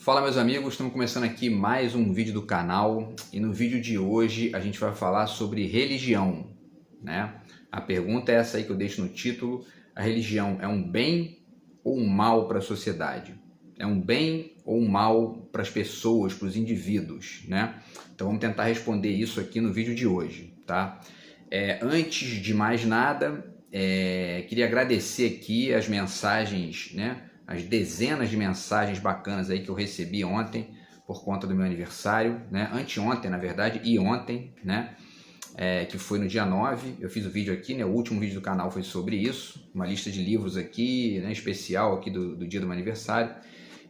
Fala meus amigos, estamos começando aqui mais um vídeo do canal e no vídeo de hoje a gente vai falar sobre religião, né? A pergunta é essa aí que eu deixo no título: a religião é um bem ou um mal para a sociedade? É um bem ou um mal para as pessoas, para os indivíduos, né? Então vamos tentar responder isso aqui no vídeo de hoje, tá? Antes de mais nada, queria agradecer aqui as mensagens, né? As dezenas de mensagens bacanas aí que eu recebi ontem por conta do meu aniversário, né? Anteontem, na verdade, e ontem, né? Que foi no dia 9, eu fiz o vídeo aqui, né? O último vídeo do canal foi sobre isso, uma lista de livros aqui, né? Especial aqui do dia do meu aniversário.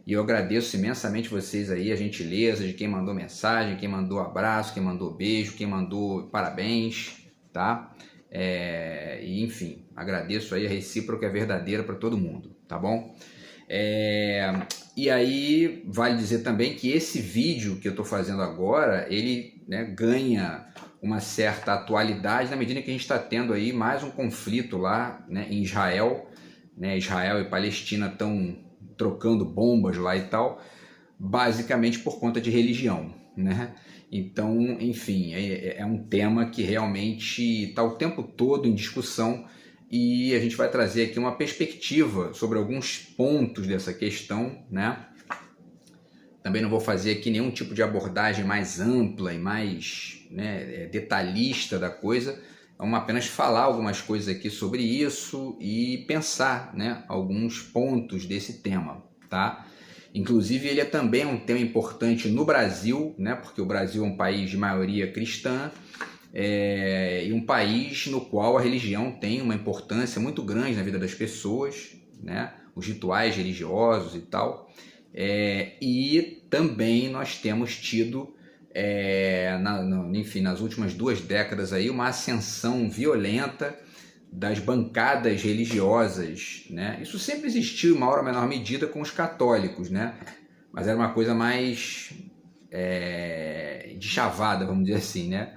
E eu agradeço imensamente vocês aí, a gentileza de quem mandou mensagem, quem mandou abraço, quem mandou beijo, quem mandou parabéns, tá? E enfim, agradeço aí a recíproca é verdadeira para todo mundo, tá bom? E aí vale dizer também que esse vídeo que eu estou fazendo agora, ele, né, ganha uma certa atualidade na medida que a gente está tendo aí mais um conflito lá, né, em Israel, né? Israel e Palestina estão trocando bombas lá e tal, basicamente por conta de religião, né? Então, enfim, é um tema que realmente está o tempo todo em discussão. E a gente vai trazer aqui uma perspectiva sobre alguns pontos dessa questão, né? Também não vou fazer aqui nenhum tipo de abordagem mais ampla e mais, né, detalhista da coisa. Vamos apenas falar algumas coisas aqui sobre isso e pensar, né, alguns pontos desse tema, tá? Inclusive ele também um tema importante no Brasil, né? Porque o Brasil é um país de maioria cristã. E um país no qual a religião tem uma importância muito grande na vida das pessoas, né? Os rituais religiosos e tal. E também nós temos tido, enfim, nas últimas 2 décadas aí, uma ascensão violenta das bancadas religiosas, né? Isso sempre existiu em maior ou menor medida com os católicos, né? Mas era uma coisa mais de chavada, vamos dizer assim, né?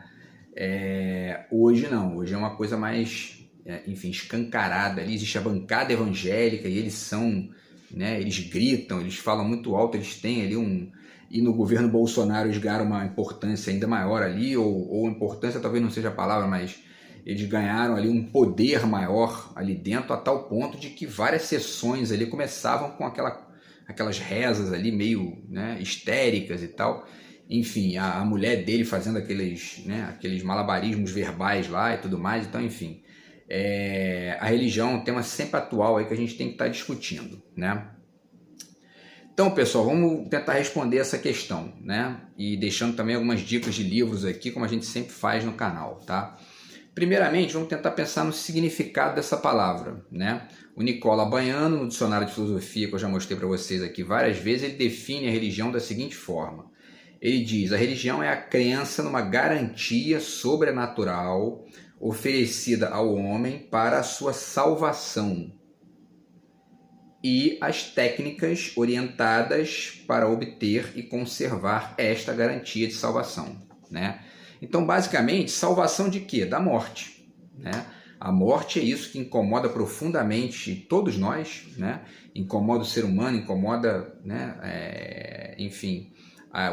Hoje não, hoje é uma coisa mais, enfim, escancarada. Ali existe a bancada evangélica e eles são, né, eles gritam, eles falam muito alto, eles têm ali e no governo Bolsonaro eles ganharam uma importância ainda maior ali, ou importância talvez não seja a palavra, mas eles ganharam ali um poder maior ali dentro, a tal ponto de que várias sessões ali começavam com aquelas rezas ali meio, né, histéricas e tal. Enfim, a mulher dele fazendo aqueles malabarismos verbais lá e tudo mais. Então, enfim, a religião é um tema sempre atual aí que a gente tem que estar discutindo, né? Então, pessoal, vamos tentar responder essa questão, né? E deixando também algumas dicas de livros aqui, como a gente sempre faz no canal, tá? Primeiramente, vamos tentar pensar no significado dessa palavra, né? O Nicola Baiano, no dicionário de filosofia que eu já mostrei para vocês aqui várias vezes, ele define a religião da seguinte forma. Ele diz: a religião é a crença numa garantia sobrenatural oferecida ao homem para a sua salvação e as técnicas orientadas para obter e conservar esta garantia de salvação, né? Então, basicamente, salvação de quê? Da morte, né? A morte é isso que incomoda profundamente todos nós, né? Incomoda o ser humano, incomoda, né? Enfim,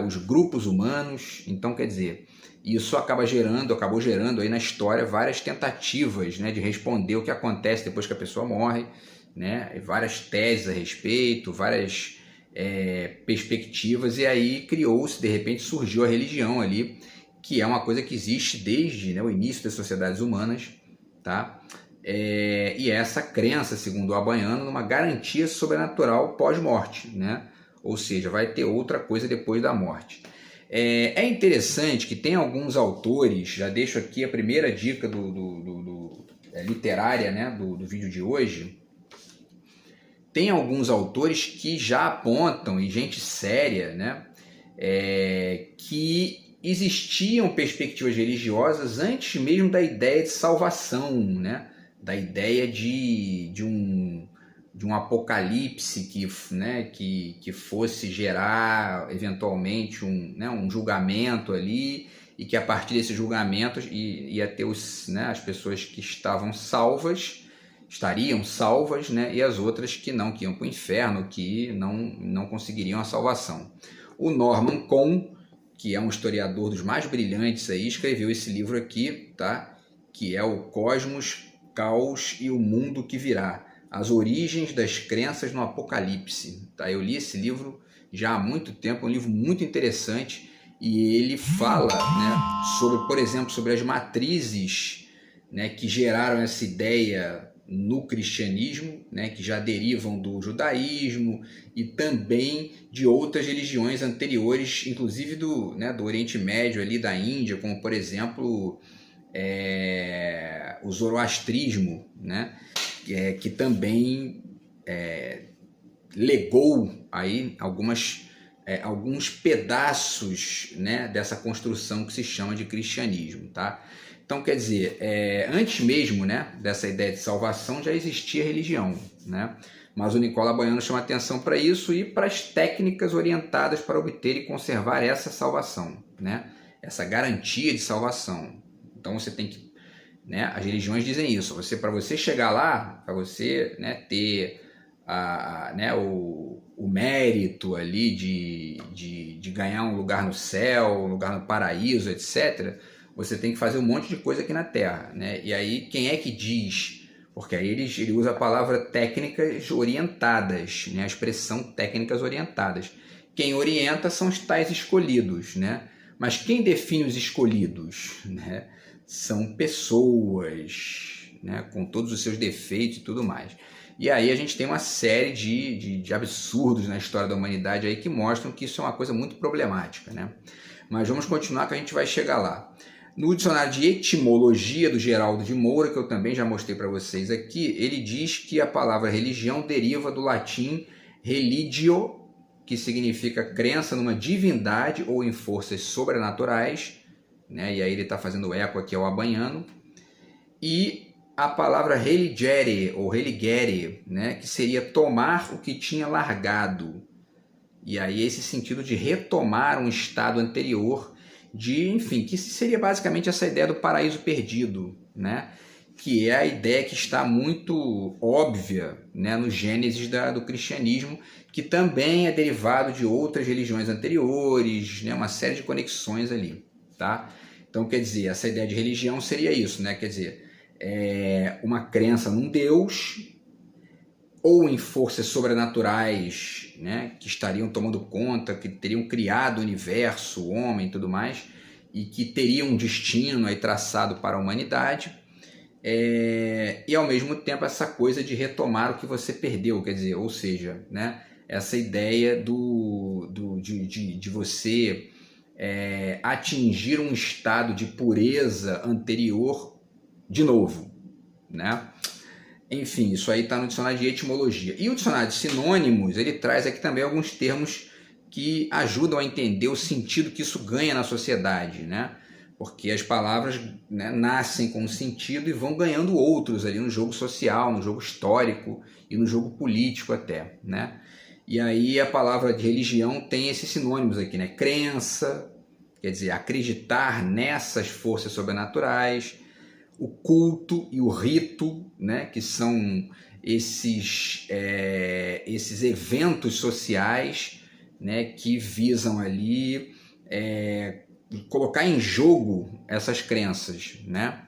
os grupos humanos. Então, quer dizer, isso acabou gerando aí na história várias tentativas, né, de responder o que acontece depois que a pessoa morre, né? Várias teses a respeito, várias perspectivas, e aí criou-se, de repente surgiu a religião ali, que é uma coisa que existe desde, né, o início das sociedades humanas, tá? E essa crença, segundo o Abaiano, numa garantia sobrenatural pós-morte, né? Ou seja, vai ter outra coisa depois da morte. É interessante que tem alguns autores, já deixo aqui a primeira dica literária, né, do vídeo de hoje. Tem alguns autores que já apontam, e gente séria, né, que existiam perspectivas religiosas antes mesmo da ideia de salvação, né, da ideia de um apocalipse que fosse gerar eventualmente um julgamento ali, e que a partir desses julgamentos ia ter as pessoas que estavam salvas estariam salvas, né? E as outras que não, que iam para o inferno, que não conseguiriam a salvação. O Norman Cohn, que é um historiador dos mais brilhantes aí, escreveu esse livro aqui, tá? Que é o Cosmos, Caos e o Mundo que Virá. As origens das crenças no Apocalipse. Tá? Eu li esse livro já há muito tempo, é um livro muito interessante, e ele fala, né, sobre, por exemplo, sobre as matrizes, né, que geraram essa ideia no cristianismo, né, que já derivam do judaísmo e também de outras religiões anteriores, inclusive do Oriente Médio, ali da Índia, como por exemplo o zoroastrismo, né, que também legou aí alguns pedaços, né, dessa construção que se chama de cristianismo, tá? Então, quer dizer, antes mesmo, né, dessa ideia de salvação já existia religião, né? Mas o Nicola Baiano chama atenção para isso e para as técnicas orientadas para obter e conservar essa salvação, né? Essa garantia de salvação. Então você tem que, né, as religiões dizem isso, para você chegar lá, para você, né, ter o mérito ali de ganhar um lugar no céu, um lugar no paraíso, etc., você tem que fazer um monte de coisa aqui na Terra, né? E aí, quem é que diz? Porque aí ele usa a palavra técnicas orientadas, né? A expressão técnicas orientadas. Quem orienta são os tais escolhidos, né? Mas quem define os escolhidos, né? São pessoas, né? Com todos os seus defeitos e tudo mais. E aí a gente tem uma série de absurdos na história da humanidade aí que mostram que isso é uma coisa muito problemática, né? Mas vamos continuar que a gente vai chegar lá. No dicionário de etimologia do Geraldo de Moura, que eu também já mostrei para vocês aqui, ele diz que a palavra religião deriva do latim religio, que significa crença numa divindade ou em forças sobrenaturais, né? E aí ele está fazendo eco aqui ao Abaiano. E a palavra religere ou religere, né? Que seria tomar o que tinha largado. E aí esse sentido de retomar um estado anterior, enfim, que seria basicamente essa ideia do paraíso perdido, né? Que é a ideia que está muito óbvia, né, no Gênesis do cristianismo, que também é derivado de outras religiões anteriores, né, uma série de conexões ali, tá? Então, quer dizer, essa ideia de religião seria isso, né? Quer dizer, uma crença num Deus ou em forças sobrenaturais, né, que estariam tomando conta, que teriam criado o universo, o homem e tudo mais, e que teriam um destino aí traçado para a humanidade, e ao mesmo tempo essa coisa de retomar o que você perdeu, quer dizer, ou seja, né, essa ideia de você atingir um estado de pureza anterior de novo, né? Enfim, isso aí está no dicionário de etimologia. E o dicionário de sinônimos, ele traz aqui também alguns termos que ajudam a entender o sentido que isso ganha na sociedade, né? Porque as palavras, né, nascem com um sentido e vão ganhando outros ali no jogo social, no jogo histórico e no jogo político até, né? E aí a palavra de religião tem esses sinônimos aqui, né? Crença, quer dizer, acreditar nessas forças sobrenaturais, o culto e o rito, né, que são esses eventos sociais, né, que visam ali colocar em jogo essas crenças, né?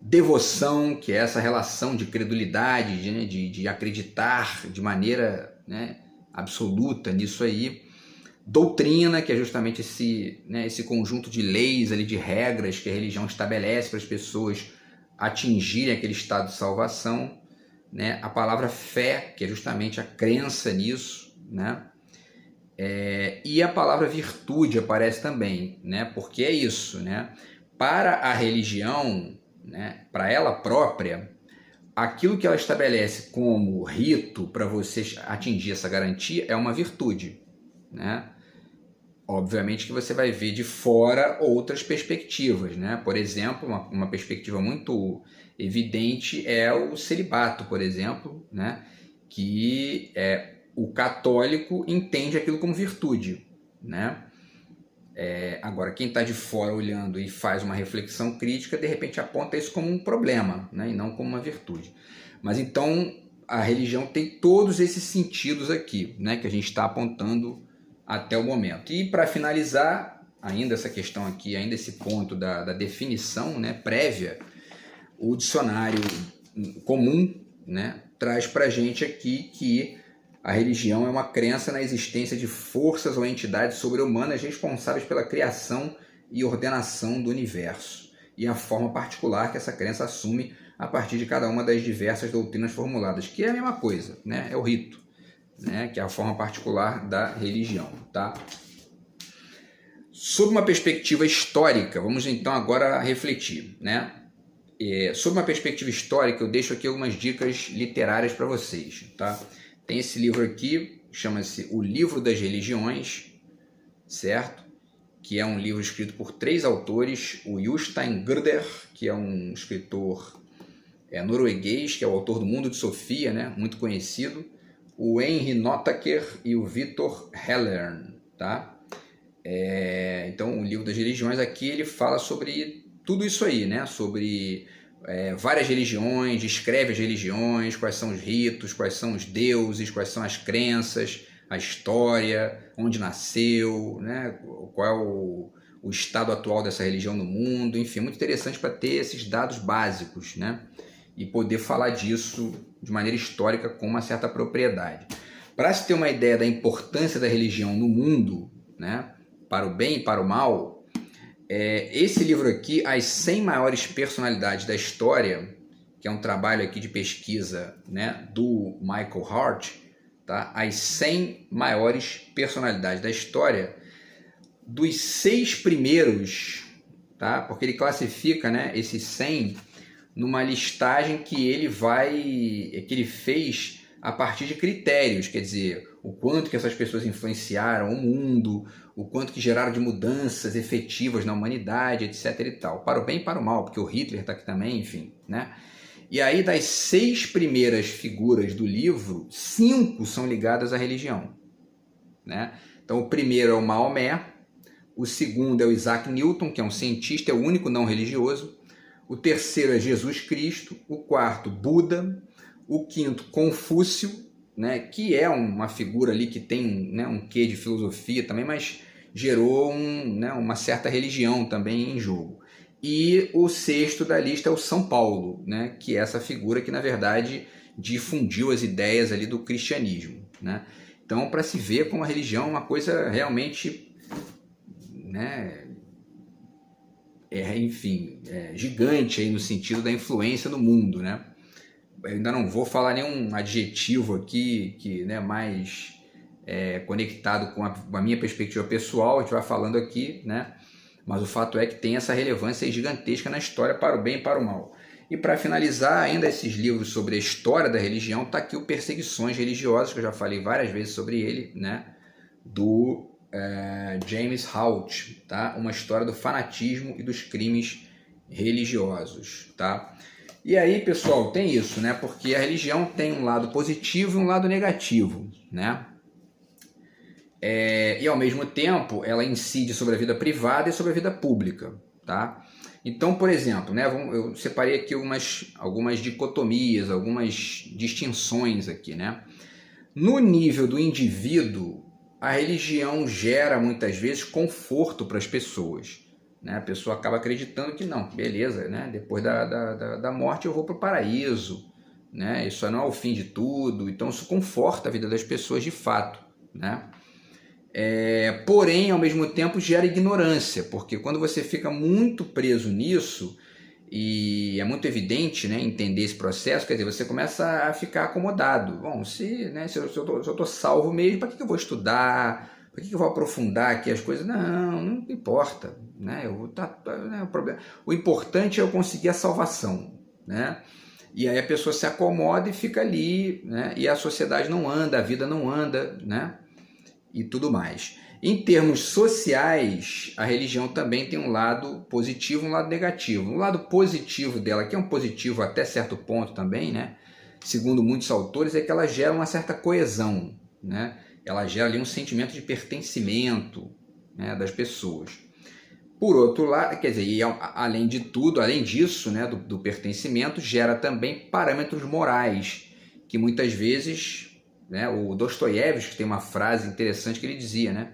Devoção, que é essa relação de credulidade, né, de acreditar de maneira, né, absoluta nisso aí. Doutrina, que é justamente esse conjunto de leis, ali, de regras que a religião estabelece para as pessoas atingirem aquele estado de salvação, né? A palavra fé, que é justamente a crença nisso, né? E a palavra virtude aparece também, né? Porque é isso, né? Para a religião, né, para ela própria, aquilo que ela estabelece como rito para você atingir essa garantia é uma virtude, né? Obviamente que você vai ver de fora outras perspectivas, né? Por exemplo, uma perspectiva muito evidente é o celibato, por exemplo, né? Que o católico entende aquilo como virtude, né? Agora, quem está de fora olhando e faz uma reflexão crítica, de repente aponta isso como um problema, né? E não como uma virtude. Mas então a religião tem todos esses sentidos aqui, né? Que a gente está apontando até o momento. E para finalizar, ainda essa questão aqui, ainda esse ponto da definição, né, prévia, o dicionário comum, né, traz para a gente aqui que a religião é uma crença na existência de forças ou entidades sobre-humanas responsáveis pela criação e ordenação do universo, e a forma particular que essa crença assume a partir de cada uma das diversas doutrinas formuladas, que é a mesma coisa, né? É o rito, né? Que é a forma particular da religião. Tá? Sob uma perspectiva histórica, vamos então agora refletir, né? Sob uma perspectiva histórica, eu deixo aqui algumas dicas literárias para vocês. Tá? Tem esse livro aqui, chama-se O Livro das Religiões, certo? Que é um livro escrito por 3 autores, o Jostein Gaarder, que é um escritor norueguês, que é o autor do Mundo de Sofia, né? Muito conhecido, o Henry Notaker e o Victor Hellern. Tá? Então, o Livro das Religiões aqui, ele fala sobre tudo isso aí, né? Sobre várias religiões, descreve as religiões, quais são os ritos, quais são os deuses, quais são as crenças, a história, onde nasceu, né? Qual é o estado atual dessa religião no mundo, enfim, muito interessante para ter esses dados básicos, né? E poder falar disso de maneira histórica com uma certa propriedade. Para se ter uma ideia da importância da religião no mundo, né? Para o bem e para o mal, esse livro aqui, As 100 Maiores Personalidades da História, que é um trabalho aqui de pesquisa, né, do Michael Hart, tá? As 100 Maiores Personalidades da História, dos 6 primeiros, tá? Porque ele classifica, né, esses 100 numa listagem que ele fez a partir de critérios, quer dizer, o quanto que essas pessoas influenciaram o mundo, o quanto que geraram de mudanças efetivas na humanidade, etc. e tal. Para o bem e para o mal, porque o Hitler está aqui também, enfim, né? E aí, das 6 primeiras figuras do livro, 5 são ligadas à religião, né? Então, o primeiro é o Maomé, o segundo é o Isaac Newton, que é um cientista, é o único não religioso, o terceiro é Jesus Cristo, o quarto, Buda, o quinto, Confúcio, né, que é uma figura ali que tem, né, um quê de filosofia também, mas gerou uma certa religião também em jogo. E o sexto da lista é o São Paulo, né, que é essa figura que, na verdade, difundiu as ideias ali do cristianismo, né? Então, para se ver como a religião é uma coisa realmente, né, gigante aí no sentido da influência no mundo, né? Eu ainda não vou falar nenhum adjetivo aqui que, né, mais conectado com a minha perspectiva pessoal, a gente vai falando aqui, né? Mas o fato é que tem essa relevância gigantesca na história para o bem e para o mal. E para finalizar, ainda esses livros sobre a história da religião, está aqui o Perseguições Religiosas, que eu já falei várias vezes sobre ele, né? Do James Hout, tá? Uma história do fanatismo e dos crimes religiosos, tá? E aí, pessoal, tem isso, né? Porque a religião tem um lado positivo e um lado negativo, né? E ao mesmo tempo, ela incide sobre a vida privada e sobre a vida pública, tá? Então, por exemplo, né, eu separei aqui algumas dicotomias, algumas distinções aqui, né? No nível do indivíduo, a religião gera muitas vezes conforto para as pessoas, né? A pessoa acaba acreditando que não, beleza, né? Depois da morte eu vou para o paraíso, né? Isso não é o fim de tudo, então isso conforta a vida das pessoas de fato, né? Porém, ao mesmo tempo, gera ignorância, porque quando você fica muito preso nisso, e é muito evidente, né, entender esse processo, quer dizer, você começa a ficar acomodado. Bom, se eu estou salvo mesmo, para que eu vou estudar? Para que eu vou aprofundar aqui as coisas? Não importa. Né? O importante é eu conseguir a salvação. Né? E aí a pessoa se acomoda e fica ali, né? E a sociedade não anda, a vida não anda, né? E tudo mais. Em termos sociais, a religião também tem um lado positivo e um lado negativo. O lado positivo dela, que é um positivo até certo ponto também, né? Segundo muitos autores, é que ela gera uma certa coesão, né? Ela gera ali um sentimento de pertencimento, né, das pessoas. Por outro lado, quer dizer, além de tudo, além disso, né, do pertencimento, gera também parâmetros morais, que muitas vezes, né, o Dostoiévski tem uma frase interessante que ele dizia, né,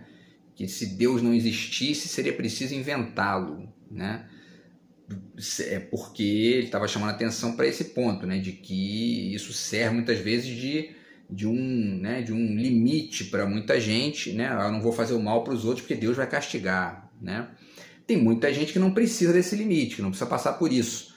que se Deus não existisse, seria preciso inventá-lo, né? Porque ele estava chamando a atenção para esse ponto, né, de que isso serve muitas vezes de um limite para muita gente, né? Eu não vou fazer o mal para os outros porque Deus vai castigar, né? Tem muita gente que não precisa desse limite, que não precisa passar por isso.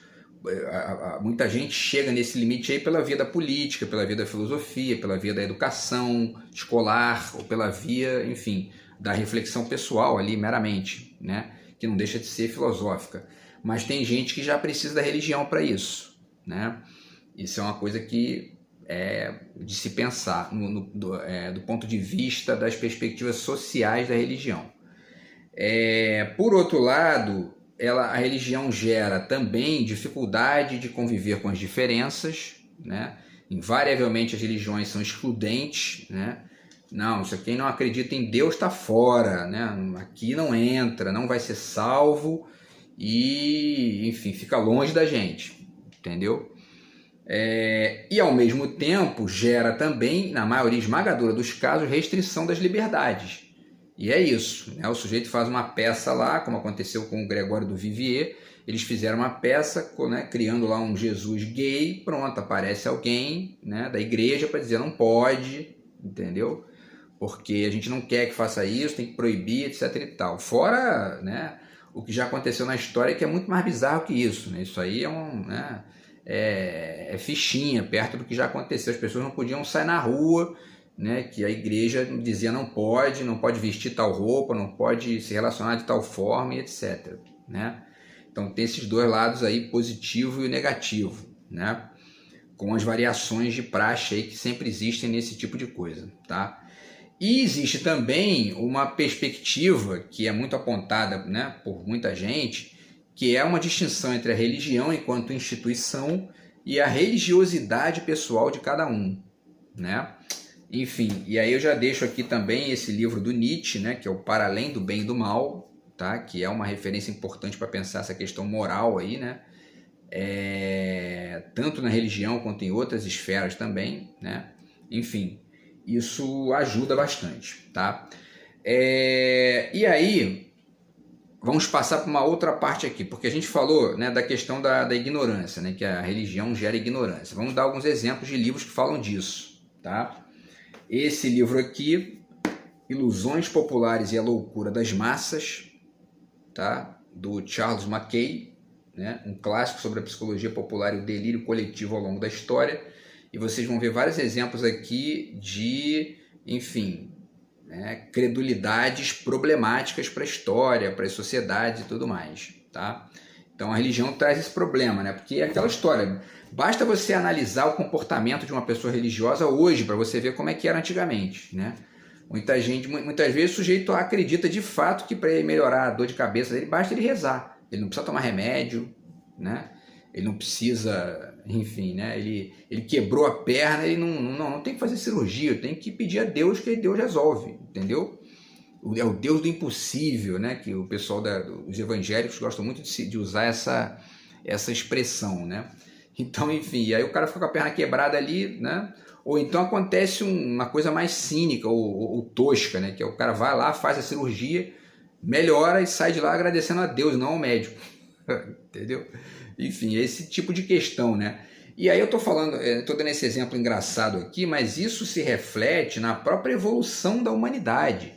Muita gente chega nesse limite aí pela via da política, pela via da filosofia, pela via da educação escolar, ou pela via, enfim, da reflexão pessoal ali meramente, né? Que não deixa de ser filosófica. Mas tem gente que já precisa da religião para isso, né? Isso é uma coisa que é de se pensar do ponto de vista das perspectivas sociais da religião. Por outro lado, a religião gera também dificuldade de conviver com as diferenças, né? Invariavelmente as religiões são excludentes, né? Não, isso aqui não acredita em Deus está fora, né? Aqui não entra, não vai ser salvo e, enfim, fica longe da gente, entendeu? E ao mesmo tempo gera também, na maioria esmagadora dos casos, restrição das liberdades. E é isso, né? O sujeito faz uma peça lá, como aconteceu com o Gregório do Vivier, eles fizeram uma peça, né, criando lá um Jesus gay, pronto, aparece alguém, né, da igreja para dizer não pode, entendeu? Porque a gente não quer que faça isso, tem que proibir, etc e tal. Fora, né, o que já aconteceu na história, que é muito mais bizarro que isso, né? Isso aí é fichinha, perto do que já aconteceu. As pessoas não podiam sair na rua, né, que a igreja dizia não pode vestir tal roupa, não pode se relacionar de tal forma e etc, né? Então tem esses dois lados aí, positivo e negativo, né? Com as variações de praxe aí que sempre existem nesse tipo de coisa, tá? E existe também uma perspectiva que é muito apontada, né, por muita gente, que é uma distinção entre a religião enquanto instituição e a religiosidade pessoal de cada um, né? Enfim, e aí eu já deixo aqui também esse livro do Nietzsche, né, que é o Para Além do Bem e do Mal, tá? Que é uma referência importante para pensar essa questão moral aí, né? Tanto na religião quanto em outras esferas também, né? Enfim, isso ajuda bastante, tá? E aí, vamos passar para uma outra parte aqui, porque a gente falou, né, da questão da ignorância, né, que a religião gera ignorância. Vamos dar alguns exemplos de livros que falam disso, tá? Esse livro aqui, Ilusões Populares e a Loucura das Massas, tá? Do Charles Mackay, né? Um clássico sobre a psicologia popular e o delírio coletivo ao longo da história. E vocês vão ver vários exemplos aqui de, enfim, né, credulidades problemáticas para a história, para as sociedades e tudo mais, tá? Então a religião traz esse problema, né? Porque é aquela história, basta você analisar o comportamento de uma pessoa religiosa hoje para você ver como é que era antigamente, né? Muitas vezes o sujeito acredita de fato que para ele melhorar a dor de cabeça dele, basta ele rezar. Ele não precisa tomar remédio, né? Ele não precisa, enfim, né? Ele quebrou a perna, ele não tem que fazer cirurgia, tem que pedir a Deus que Deus resolve, entendeu? É o Deus do impossível, né? Que o pessoal dos evangélicos gostam muito de usar essa expressão, né? Então, enfim, aí o cara fica com a perna quebrada ali, né? Ou então acontece uma coisa mais cínica ou tosca, né? Que é o cara vai lá, faz a cirurgia, melhora e sai de lá agradecendo a Deus, não ao médico. Entendeu? Enfim, esse tipo de questão, né? E aí eu tô falando, tô dando esse exemplo engraçado aqui, mas isso se reflete na própria evolução da humanidade,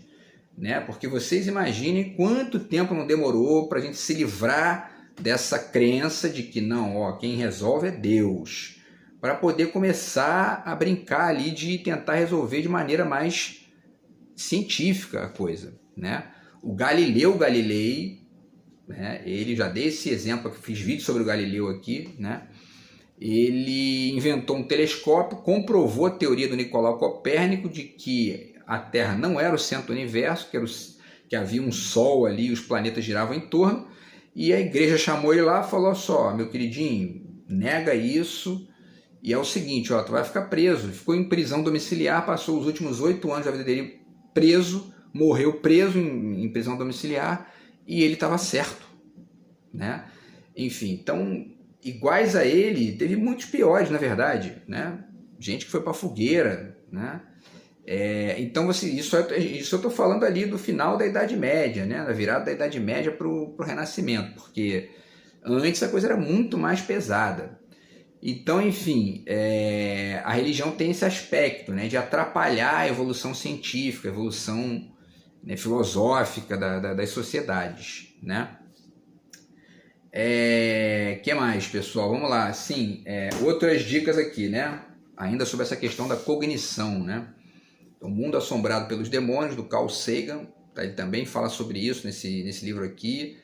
né? Porque vocês imaginem quanto tempo não demorou para a gente se livrar dessa crença de que não, quem resolve é Deus, para poder começar a brincar ali de tentar resolver de maneira mais científica a coisa, né? O Galileu Galilei, né? Ele, já dei esse exemplo, que fiz vídeo sobre o Galileu aqui, né? Ele inventou um telescópio, comprovou a teoria do Nicolau Copérnico de que a Terra não era o centro do universo, que havia um Sol ali e os planetas giravam em torno, e a igreja chamou ele lá e falou só, meu queridinho, nega isso, e é o seguinte, tu vai ficar preso. Ficou em prisão domiciliar, passou os últimos 8 anos da vida dele preso, morreu preso em prisão domiciliar e ele estava certo, né? Enfim, então, iguais a ele, teve muitos piores, na verdade, né? Gente que foi para fogueira, né? Então, isso eu estou falando ali do final da Idade Média, né? Da virada da Idade Média para o Renascimento, porque antes a coisa era muito mais pesada. Então, enfim, a religião tem esse aspecto, né, de atrapalhar a evolução científica, a evolução, né, filosófica das sociedades, né? Que mais, pessoal? Vamos lá. Sim, outras dicas aqui, né? Ainda sobre essa questão da cognição, né? O Mundo Assombrado pelos Demônios, do Carl Sagan, tá? Ele também fala sobre isso nesse livro aqui,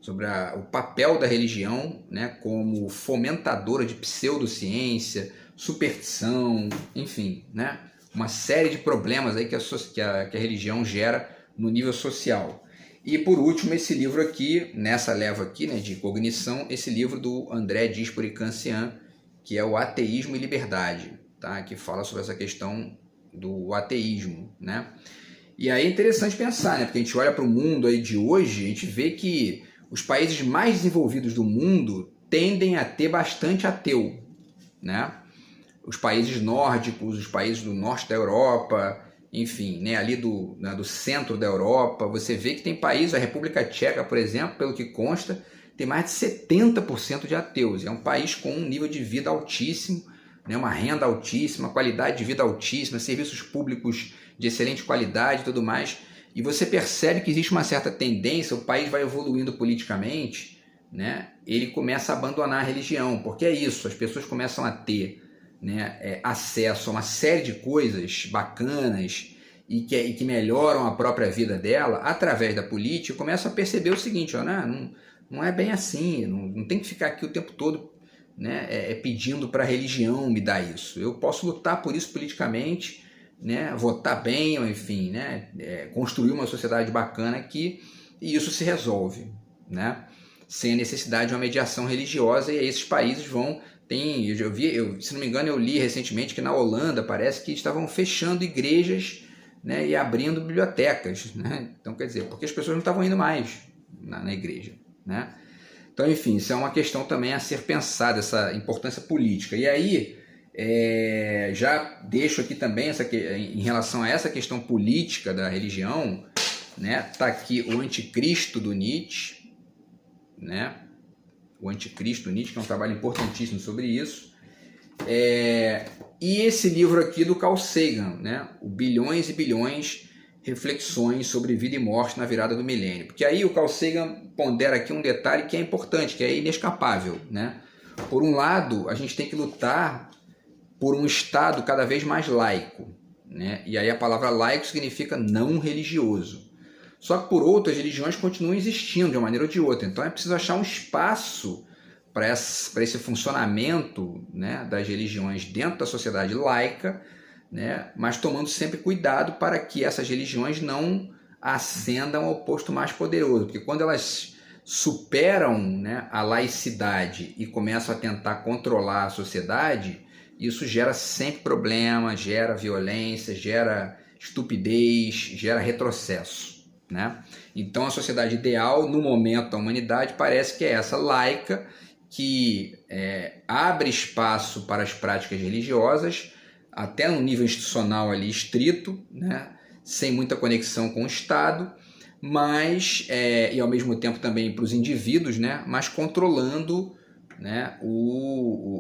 sobre o papel da religião, né, como fomentadora de pseudociência, superstição, enfim, né, uma série de problemas aí que a religião gera no nível social. E por último, esse livro aqui, nessa leva aqui, né, de cognição, esse livro do André Dispoli Cancian, que é o Ateísmo e Liberdade, tá? Que fala sobre essa questão do ateísmo, né? E aí é interessante pensar, né? Porque a gente olha para o mundo aí de hoje, a gente vê que os países mais desenvolvidos do mundo tendem a ter bastante ateu, né? Os países nórdicos, os países do norte da Europa, enfim, né, ali do centro da Europa, você vê que tem países, a República Tcheca, por exemplo, pelo que consta, tem mais de 70% de ateus. É um país com um nível de vida altíssimo, né, uma renda altíssima, qualidade de vida altíssima, serviços públicos de excelente qualidade e tudo mais. E você percebe que existe uma certa tendência, o país vai evoluindo politicamente, né, ele começa a abandonar a religião, porque é isso, as pessoas começam a ter, né, acesso a uma série de coisas bacanas e que melhoram a própria vida dela através da política, e começam a perceber o seguinte, ó, não é bem assim, não tem que ficar aqui o tempo todo, né, pedindo para a religião me dar isso. Eu posso lutar por isso politicamente, né, votar bem, enfim, né, construir uma sociedade bacana aqui, e isso se resolve, né, sem a necessidade de uma mediação religiosa, e aí esses países vão... se não me engano, eu li recentemente que na Holanda parece que estavam fechando igrejas, né, e abrindo bibliotecas, né? Então, quer dizer, porque as pessoas não estavam indo mais na igreja, né? Então, enfim, isso é uma questão também a ser pensada, essa importância política. E aí, já deixo aqui também, em relação a essa questão política da religião, né? Tá aqui o Anticristo do Nietzsche, né? O Anticristo Nietzsche, que é um trabalho importantíssimo sobre isso. E esse livro aqui do Carl Sagan, né? O Bilhões e Bilhões, Reflexões sobre Vida e Morte na Virada do Milênio. Porque aí o Carl Sagan pondera aqui um detalhe que é importante, que é inescapável, né? Por um lado, a gente tem que lutar por um Estado cada vez mais laico, né? E aí a palavra laico significa não religioso. Só que por outro, as religiões continuam existindo de uma maneira ou de outra. Então é preciso achar um espaço para esse funcionamento, né, das religiões dentro da sociedade laica, né, mas tomando sempre cuidado para que essas religiões não ascendam ao posto mais poderoso. Porque quando elas superam, né, a laicidade e começam a tentar controlar a sociedade, isso gera sempre problema, gera violência, gera estupidez, gera retrocesso, né? Então a sociedade ideal no momento da humanidade parece que é essa laica, que abre espaço para as práticas religiosas, até no nível institucional ali estrito, né? Sem muita conexão com o Estado, mas e ao mesmo tempo também para os indivíduos, né? Mas controlando, né,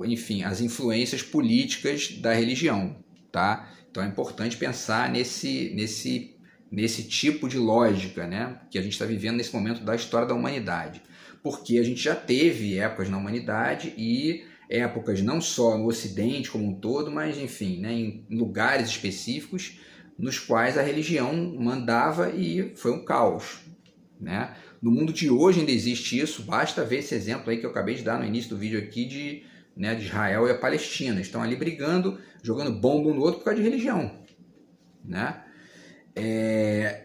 enfim, as influências políticas da religião, tá? Então é importante pensar nesse tipo de lógica, né, que a gente está vivendo nesse momento da história da humanidade, porque a gente já teve épocas na humanidade e épocas não só no Ocidente como um todo, mas enfim, né, em lugares específicos nos quais a religião mandava e foi um caos, né? No mundo de hoje ainda existe isso, basta ver esse exemplo aí que eu acabei de dar no início do vídeo aqui de Israel e a Palestina. Estão ali brigando, jogando bomba um no outro por causa de religião, né?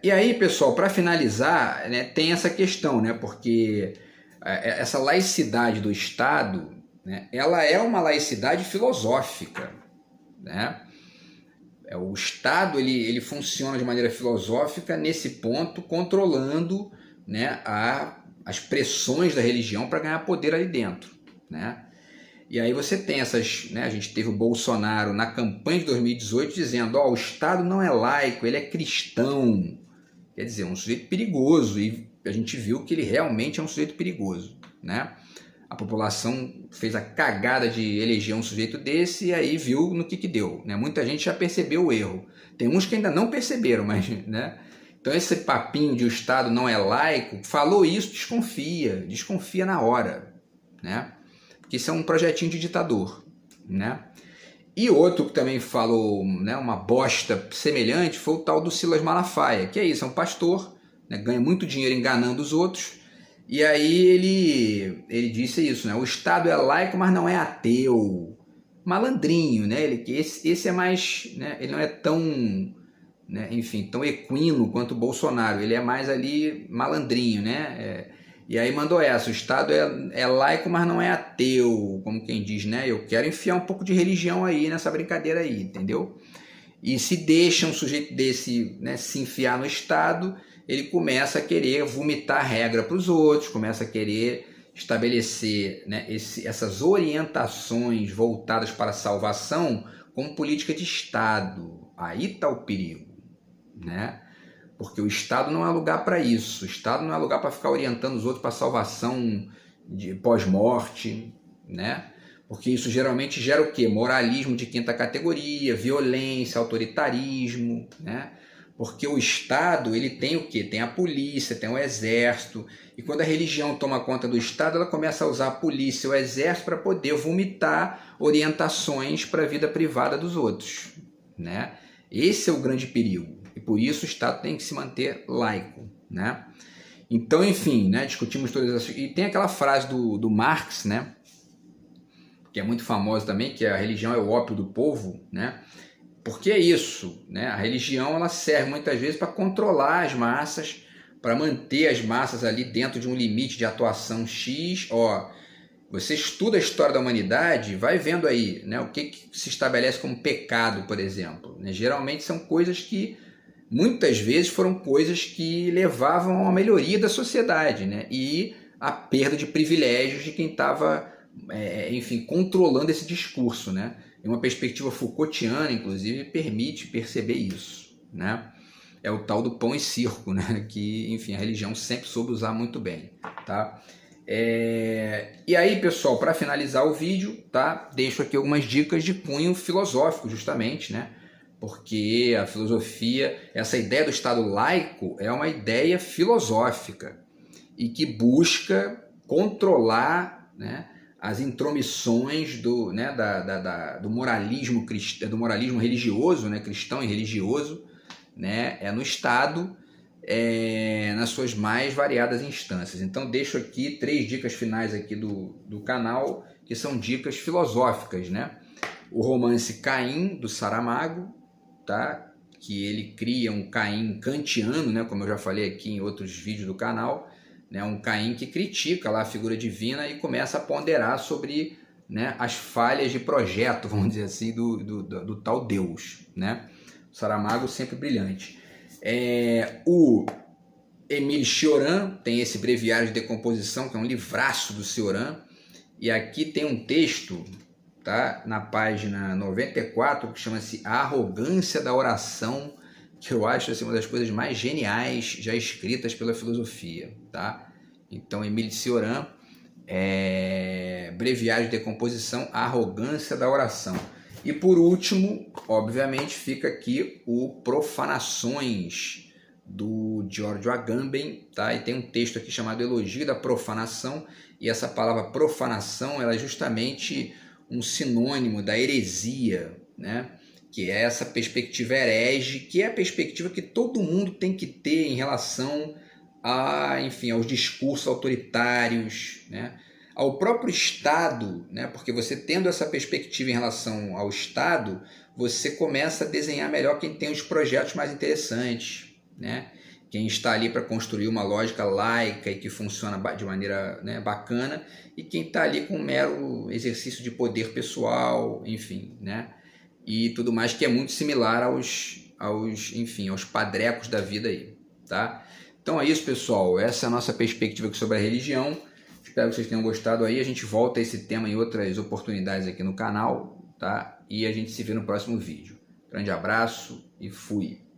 E aí, pessoal, para finalizar, né, tem essa questão, né, porque essa laicidade do Estado, né, ela é uma laicidade filosófica, né? O Estado ele funciona de maneira filosófica nesse ponto, controlando, né, as pressões da religião para ganhar poder ali dentro, né? E aí você tem essas, né, a gente teve o Bolsonaro na campanha de 2018 dizendo, o Estado não é laico, ele é cristão. Quer dizer, um sujeito perigoso, e a gente viu que ele realmente é um sujeito perigoso, né? A população fez a cagada de eleger um sujeito desse e aí viu no que deu, né? Muita gente já percebeu o erro. Tem uns que ainda não perceberam, mas, né? Então esse papinho de o Estado não é laico, falou isso, desconfia na hora, né? Porque isso é um projetinho de ditador, né? E outro que também falou, né, uma bosta semelhante foi o tal do Silas Malafaia, que é isso, é um pastor, né, ganha muito dinheiro enganando os outros. E aí ele disse isso, né? O Estado é laico, mas não é ateu. Malandrinho, né? Esse é mais, né? Ele não é tão, né? Enfim, tão equino quanto o Bolsonaro. Ele é mais ali malandrinho, né? E aí mandou essa: o Estado é laico, mas não é ateu, como quem diz, né? Eu quero enfiar um pouco de religião aí nessa brincadeira aí, entendeu? E se deixa um sujeito desse, né, se enfiar no Estado, ele começa a querer vomitar regra para os outros, começa a querer estabelecer, né, essas orientações voltadas para a salvação como política de Estado. Aí está o perigo, né? Porque o Estado não é lugar para isso. O Estado não é lugar para ficar orientando os outros para a salvação de pós-morte, né? Porque isso geralmente gera o quê? Moralismo de quinta categoria, violência, autoritarismo, né? Porque o Estado, ele tem o quê? Tem a polícia, tem o exército, e quando a religião toma conta do Estado, ela começa a usar a polícia, o exército para poder vomitar orientações para a vida privada dos outros, né? Esse é o grande perigo, e por isso o Estado tem que se manter laico, né? Então, enfim, né, discutimos todas essas... E tem aquela frase do Marx, né, que é muito famosa também, que a religião é o ópio do povo, né? Porque é isso, né? A religião ela serve muitas vezes para controlar as massas, para manter as massas ali dentro de um limite de atuação X. Você estuda a história da humanidade, vai vendo aí, né, o que se estabelece como pecado, por exemplo, né? Geralmente são coisas que muitas vezes foram coisas que levavam à melhoria da sociedade, né? E à perda de privilégios de quem estava, enfim, controlando esse discurso, né? E uma perspectiva Foucaultiana, inclusive, permite perceber isso, né? É o tal do pão e circo, né? Que, enfim, a religião sempre soube usar muito bem, tá? E aí, pessoal, para finalizar o vídeo, tá? Deixo aqui algumas dicas de cunho filosófico, justamente, né? Porque a filosofia, essa ideia do Estado laico é uma ideia filosófica e que busca controlar, né, as intromissões do, né, do moralismo do moralismo religioso, né, cristão e religioso, né, no Estado, nas suas mais variadas instâncias. Então deixo aqui 3 dicas finais aqui do canal, que são dicas filosóficas, né? O romance Caim, do Saramago, tá? Que ele cria um Caim kantiano, né? Como eu já falei aqui em outros vídeos do canal, né? Um Caim que critica lá a figura divina e começa a ponderar sobre, né, as falhas de projeto, vamos dizer assim, do tal Deus, né? O Saramago sempre brilhante. O Émile Cioran tem esse Breviário de Decomposição, que é um livraço do Cioran, e aqui tem um texto, tá, na página 94, que chama-se A Arrogância da Oração, que eu acho assim, uma das coisas mais geniais já escritas pela filosofia, tá? Então, Émile Cioran, Breviário de Decomposição, A Arrogância da Oração. E por último, obviamente, fica aqui o Profanações, do Giorgio Agamben, tá? E tem um texto aqui chamado Elogio da Profanação, e essa palavra profanação ela é justamente um sinônimo da heresia, né? Que é essa perspectiva herege, que é a perspectiva que todo mundo tem que ter em relação enfim, aos discursos autoritários, né? Ao próprio Estado, né? Porque você tendo essa perspectiva em relação ao Estado, você começa a desenhar melhor quem tem os projetos mais interessantes, né? Quem está ali para construir uma lógica laica e que funciona de maneira, né, bacana, e quem está ali com um mero exercício de poder pessoal, enfim, né? e tudo mais, que é muito similar enfim, aos padrecos da vida aí, tá? Então é isso, pessoal. Essa é a nossa perspectiva aqui sobre a religião. Espero que vocês tenham gostado aí. A gente volta a esse tema em outras oportunidades aqui no canal, tá? E a gente se vê no próximo vídeo. Grande abraço e fui!